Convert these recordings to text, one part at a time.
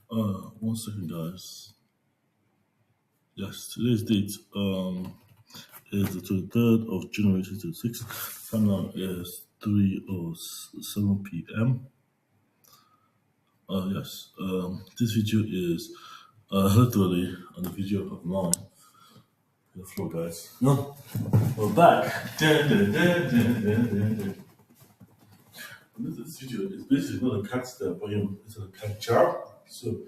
One second, guys. Yes, today's date is the 23rd of January 2026. Time now is 3:07 p.m. Yes. This video is literally on the video of mine. The floor, guys. No, we're back. Dun, dun, dun, dun, dun, dun, dun. This video is basically not a cat step, but it's a cat jar. So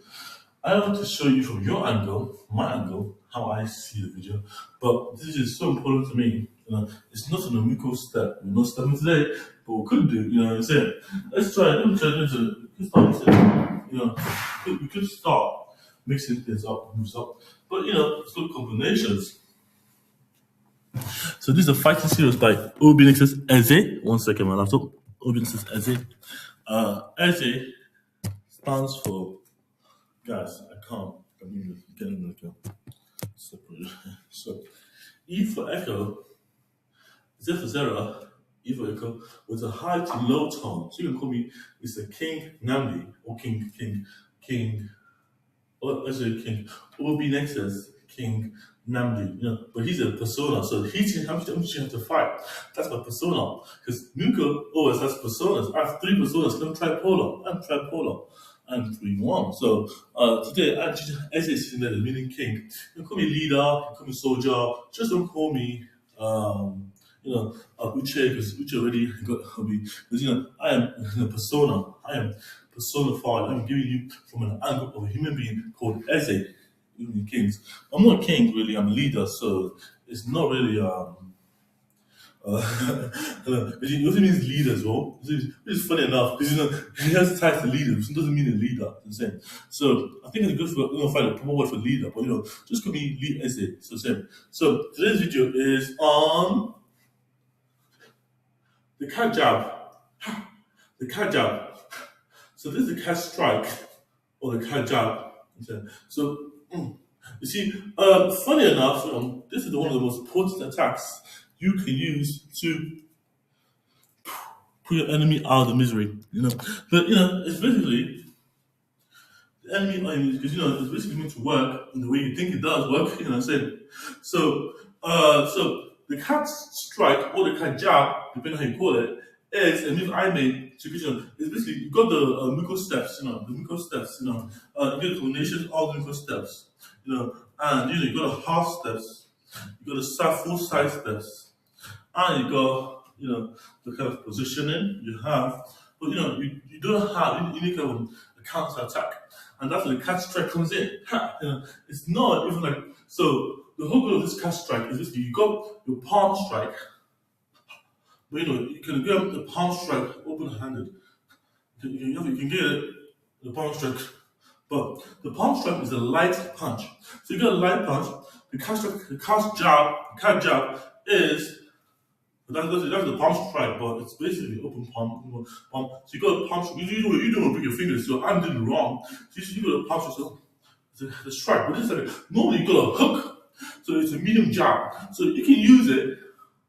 I want to show you from your angle, my angle, how I see the video. But this is so important to me. It's not an MMUKO step. We're not stepping today, but we could do. You know what I'm saying? Let's try. Let me try. We could start mixing things up, moves up. But it's good combinations. So this is a fighting series by Obinix's Eze. One second, my laptop. Obinix's Eze. Eze stands for, guys, I can't. I'm even getting the separate. So, E for echo, Z for zero, E for echo, with a high to low tone. So you can call me Mr. King Namdi or King, or actually King. Obi next says King Namdi, but he's a persona, so how much you have to fight? That's my persona. Because Muko always has personas. I have three personas. I'm tripolar. I'm 3-1. So today, as I sitting there, the meaning king. You can call me leader, you can call me soldier. Just don't call me, Uche, because Uche already got hobby. Because I am a persona. I am personified. I'm giving you from an angle of a human being called Eze. Kings. I'm not a king really. I'm a leader, so it's not really. It also means leader as well. It's funny enough because he has ties to leader, which doesn't mean a leader. The same. So I think it's good for find a proper word for leader, but just could be lead essay. So same. So today's video is on the cat jab. The cat jab. So this is the cat strike or the cat jab. Okay. So you see, funny enough, this is one of the most important attacks you can use to put your enemy out of the misery. But it's basically the enemy because it's basically meant to work in the way you think it does work. You know what I'm saying? So, the cat strike or the cat jab, depending on how you call it, is a move I made to it's basically you got the Miko steps, the Miko steps, you get the combinations, all the Miko steps, and you got the half steps, you got the full side steps, and you got the kind of positioning you have, but you don't have you need kind of a counter attack, and that's where the cat strike comes in. It's not even like so. The whole goal of this cat strike is basically you got your palm strike. But you can get the palm strike open-handed. You can get the palm strike, but the palm strike is a light punch. So you get a light punch. The cat jab is that's the palm strike, but it's basically open palm. So you got a palm strike. You don't want to break your fingers, so I'm doing it wrong. So you got a palm strike. So the strike, but this is like normally you got a hook. So it's a medium jab. So you can use it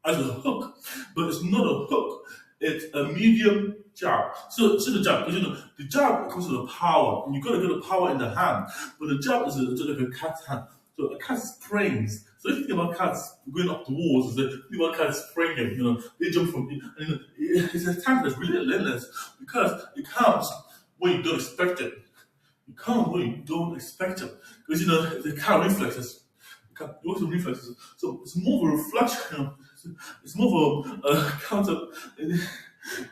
as a hook, but it's not a hook. It's a medium jab. So the jab, because the jab comes with the power, and you gotta get the power in the hand. But the jab is just like a cat's hand. So a cat springs. So if you think about cats going up the walls, think about cats springing. They jump from. And it's a attack that's really relentless because it comes when you don't expect it. You come when you don't expect it because the cat reflexes. It works with reflexes. So it's more of a reflection. It's more of a counter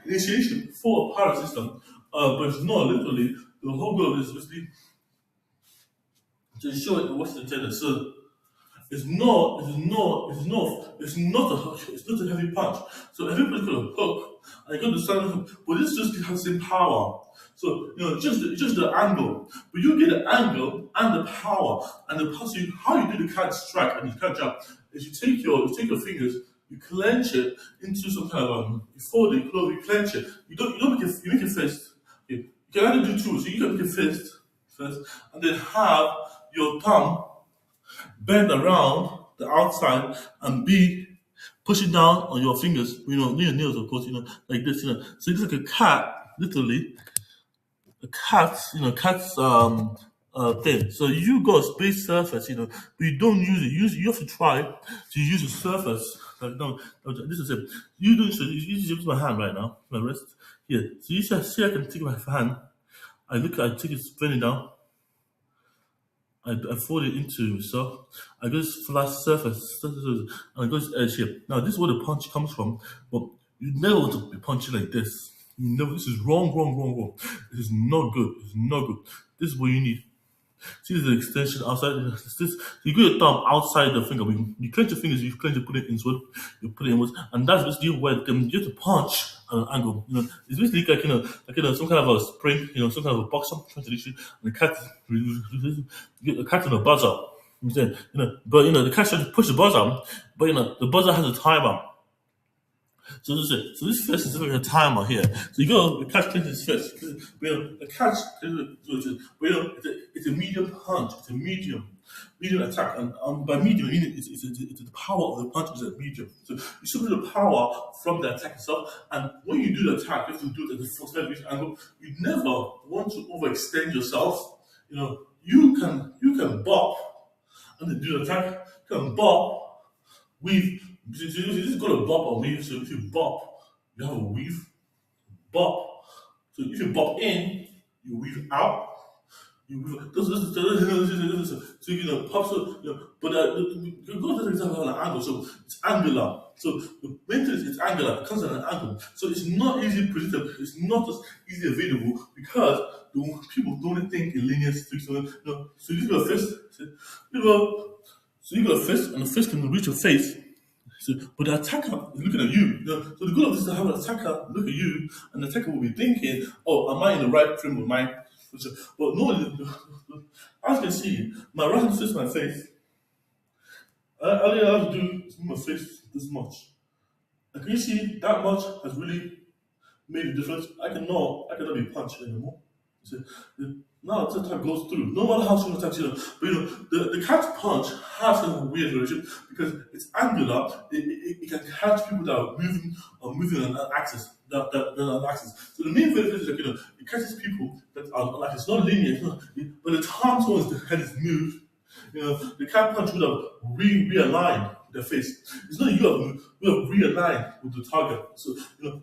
initiation for a power system. But it's not literally the whole goal is basically to show it what's intended. So it's not a heavy punch. So everybody's got a hook, and you got the standard hook, but this just has the same power. So just the angle, but you get the angle and the power, and the power. So how you do the cat strike and the cat jab is you take your fingers, you clench it into some kind of you fold it, you clench it. You make a fist. Okay. You can either do two, so you can make a fist first, and then have your thumb bend around the outside and be pushing down on your fingers, near your nails, of course, like this, So it's like a cat, literally. A cat, cat's thing. So you got a space surface, but you don't use it. You have to try to use a surface. Like, no, this is it. You do so. You use my hand right now, my wrist. Here. So you see, I can take my hand. I take it spinning down. I fold it into so I go to flat surface and I go to edge here. Now this is where the punch comes from, but you never want to be punching like this. You never. This is wrong, wrong, wrong, wrong. This is not good. It's not good. This is what you need. See the extension outside. This, you put your thumb outside the finger. But you clench your fingers. You clench. You put it inward. You put it inwards, and that's basically where you have to punch at an angle. It's basically like some kind of a spring. Some kind of a boxer trying to reach you, and the cat, you get the cat on a buzzer. But the cat trying to push the buzzer, but the buzzer has a timer. So this is it. So this fish is like a timer here. So you go, the catch clinches this fish. The catch, it's a medium punch. It's a medium attack. And by medium, I mean it's the power of the punch is a medium. So you should the power from the attack itself. And when you do the attack, you have to do it at the full angle. You never want to overextend yourself. You can bop and then do the attack. You can bop, weave. You just got to bop or weave. So if you bop, you have a weave. Bop. So if you bop in, you weave out. You weave. So pop. But go to the example on an angle. So it's angular. So the main thing is it's angular. It comes at an angle. So it's not easily predictable. It's not as easily available because the people don't think in linear streaks. So you got a fist. So you got a fist, and the fist can reach your face. So, but the attacker is looking at you. So the goal of this is to have an attacker look at you, and the attacker will be thinking, "Oh, am I in the right frame of mind?" But no, as you can see, my right hand fits my face. All I have to do is move my face this much. And can you see that much has really made a difference? I cannot be punched anymore. So, now the attack goes through. No matter how strong the attack is, but the catch punch has a weird relation because it's angular. It can catch people that are moving on an axis. That on an axis. So the main benefit is that it catches people that are like it's not linear. But the time towards the head is moved, the cat punch would have realigned their face. It's not you have realigned with the target. So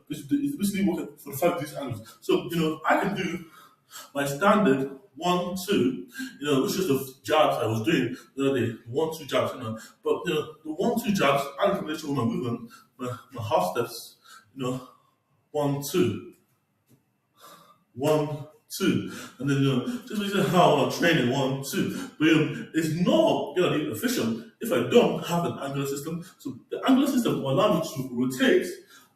it's basically working for the 5 these angles. So I can do my standard 1, 2, which is the jabs I was doing the other day, 1, 2 jabs, But the 1, 2 jabs, and combination with my movement, my half steps, 1, 2, 1, 2, and then just basically how I'm training 1, 2. But it's not efficient if I don't have an angular system. So the angular system will allow me to rotate.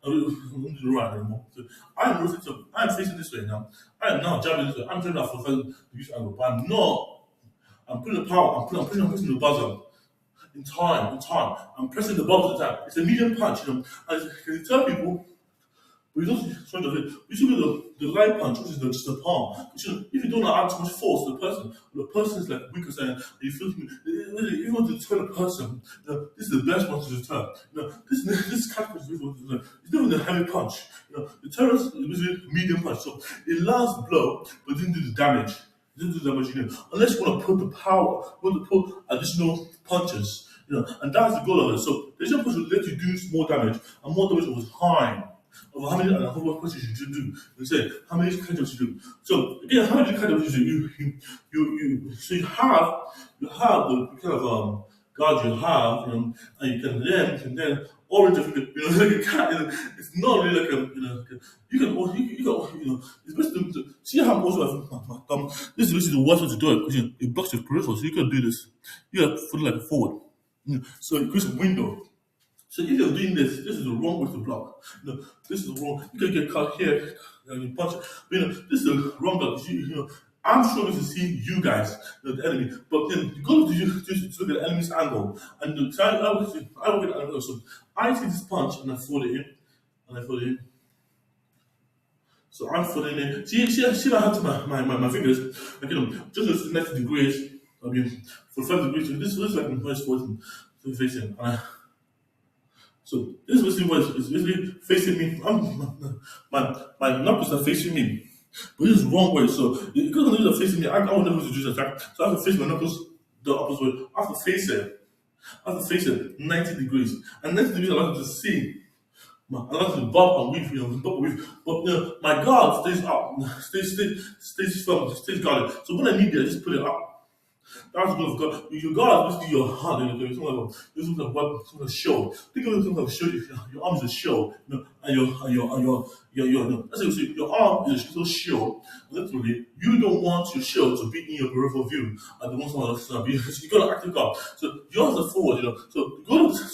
I don't do right anymore. So I'm rotating. I'm facing this way now. I am now jabbing this way. I'm trying to fulfill the use angle, but I'm not. I'm putting the power. I'm pressing the buzzer in time. I'm pressing the buzzer at the time. It's a medium punch. And can you tell people? We don't try to we should do the light punch, which is just the palm. If you don't add too much force to the person is like weak or saying, you feel me. If you want to deter a person, this is the best one to deter. This cat punch is it's not even a heavy punch. The terrorist is usually medium punch. So it lands the blow, but didn't do the damage. It didn't do the damage, unless you want to put the power, you want to put additional punches. And that's the goal of it. So the additional punch will let you do more damage, and more damage over time. Of how many punches you should do. You say how many catch-ups you do. So again, how many catch-ups you do? So you have the kind of guard you have, and you can then orange of like a cat. It's not really like you can it's basically see how I'm also my thumb. This is basically the worst way to do it because it blocks your peripheral, so you can do this. You have to put it like forward. So it creates a window. So if you're doing this is the wrong way to block. This is the wrong. You can get caught here and you punch. But this is the wrong block. I'm struggling to see you guys, the enemy. But then you go to look at the enemy's angle, and I look at the angle. So I see this punch and I fold it in, So I'm folding in. See, I have to my fingers, like just 90 degrees. I mean, 45 degrees. So this is like my first forward facing. So this basically was basically facing me. My knuckles are facing me. But this is the wrong way. So because the knees are facing me, I will never do this attack. So I have to face my knuckles the opposite way. I have to face it. I have to face it 90 degrees. And 90 degrees allows you to see. Allows you to bob and weave, bob and weave. But my guard stays up, stays firm, stays guarded. So when I need it, I just put it up. That's good of God. Your God is basically your heart. It's something like what, something like a show. Think of it something like a show. Your arm is a show, and let's say your arm is a little show. Literally, you don't want your show to be in your peripheral view. And the one someone else to be. So you got to active guard. So yours is forward. So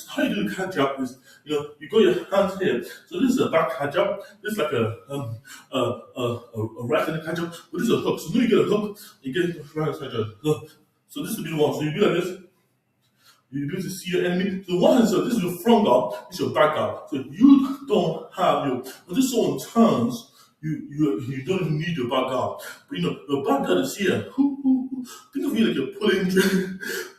how you do the cat jump is, you got your hands here. So this is a back cat jump. This is like a right-handed cat jump, but this is a hook. So when you get a hook, you get a right-handed cat jump. So this will be the one. So you do like this. You be able to see your enemy. So one hand, so this is your front guard, this is your back guard. So you don't have when this someone turns, you don't even need your back guard. But your back guard is here. Think of you like you're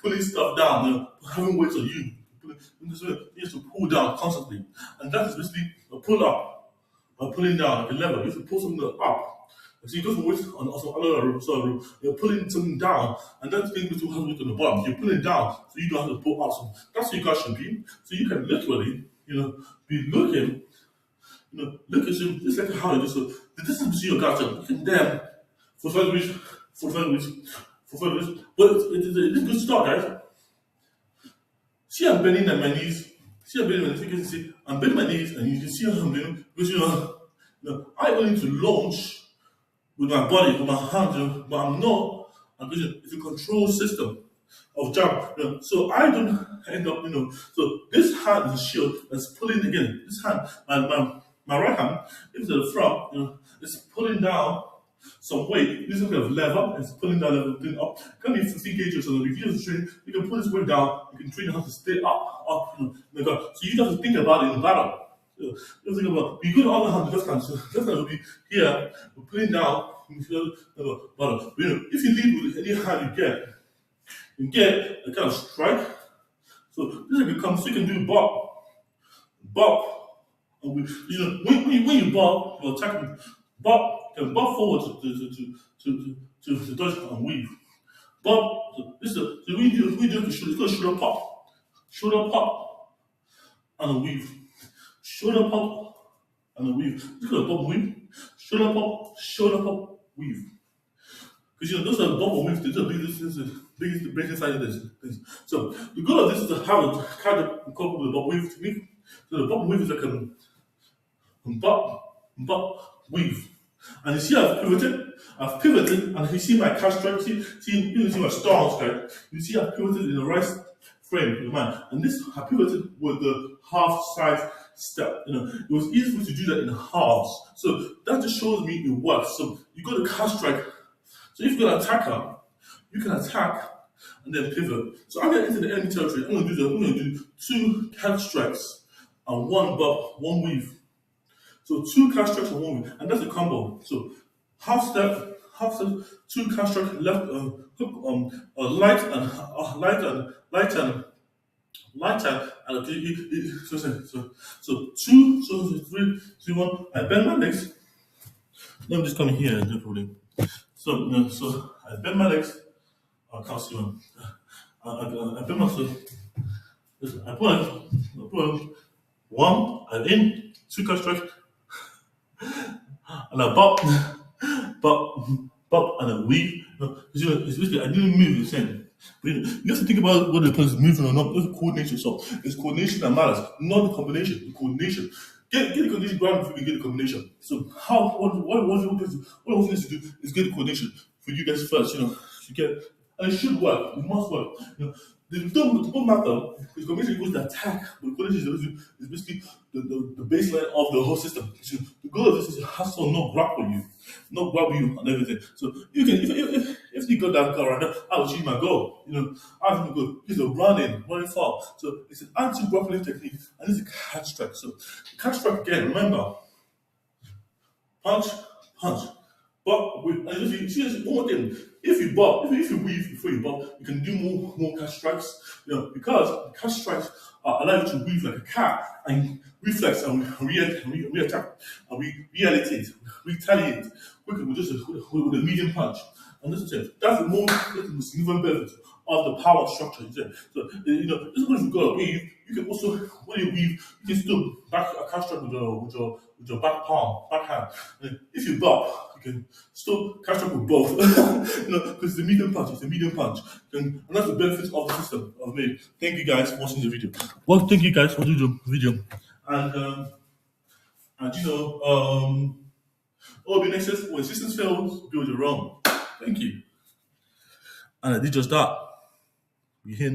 pulling stuff down, having weights on you. You have to pull down constantly. And that is basically a pull up or pulling down, like a lever. You have to pull something up. So you go from weight on another room, you're pulling something down, and that's being to have weight on the bottom. You're pulling down, so you don't have to pull up. So that's what you guys should be. So you can literally, be looking, look at you, just like how it is. So the distance between your guys, you're looking them for 5 weeks, for 5 weeks, for 5 weeks. But it's a good start, guys. See, I'm bending at my knees. See, I'm bending my knees. You can see, I'm bending my knees, and you can see how I'm bending. Because, I only need to launch with my body, with my hands, but I'm not. It's a control system of jump. So I don't end up, So this hand is a shield that's pulling again. This hand, my right hand, if it's at the front, it's pulling down some weight. This is a kind of lever. It's pulling down, lever, up. It can be 15 kg or something. If you use training, you can pull this weight down. You can train your hand to stay up. So you don't have to think about it in battle. You think about you go to other hand, left hand, so left hand will be here, we're pulling down, bottom. If you lead with any hand you get a kind of strike. So this becomes, so you can do bop, and when you bop, you're attacking, bop, you can bop forward to dodge and weave. Bop, so this is so when you do it's called shoulder pop, and a weave. Shoulder pop and a weave. Look at the bop weave. Shoulder pop, weave. Because those are the bop and weave. These are the biggest breaking side of this. So the goal of this is to have a kind of couple with the bop weave technique. So the bop weave is like a bop, weave. And you see I've pivoted, and you see my cat strike, you see my star strike. You see I've pivoted in the right frame of the man. And this I pivoted with the half side step. It was easy for me to do that in halves. So that just shows me it works. So you got the cat strike. So if you're an attacker, you can attack and then pivot. So I'm going into the enemy territory. I'm going to do 2 cat strikes and 1 bop, 1 weave. So 2 cat strikes and 1 weave, and that's a combo. So half step, 2 cat strikes, left hook, light and so 2, so 3, 2, 1. I bend my legs. Let me just come in here and do something. So I bend my legs. I can't see one. I bend myself. I pull 1 and in, 2 cat strikes, and I bop, and I weave. It's basically I didn't move the same. But you have to think about whether the person is moving or not. There's coordination. So it's coordination that matters, not the combination. The coordination. Get the coordination ground before you get the combination. So what you need to do is get the coordination for you guys first. To get, and it should work. It must work. The don't matter because combination equals the attack, but coordination is basically the baseline of the whole system. So the goal of this is to hustle, not grapple you and everything. So you can if you got that goal right now, I will achieve my goal. I have to go. It's a running far. So it's an anti-grappling technique, and it's a cat strike. So cat strike again. Remember, punch. But and if you see one more thing, if you weave before you bop, you can do more cat strikes. Because cat strikes allow you to weave like a cat and reflex and reattack and realitate. retaliate quickly with just with a medium punch. And this is it. That's the most significant benefit of the power structure. You see. So this is what you've got to weave. You can also when you weave, you can still back a catch strike with your back palm, backhand. And if you block, you can still catch strike with both. Because it's a medium punch. It's a medium punch, and that's the benefit of the system of me. Thank you guys for watching the video. Well, thank you guys for doing the video, and all the next when systems fails, build your own. Thank you. And I did just that. You hear now?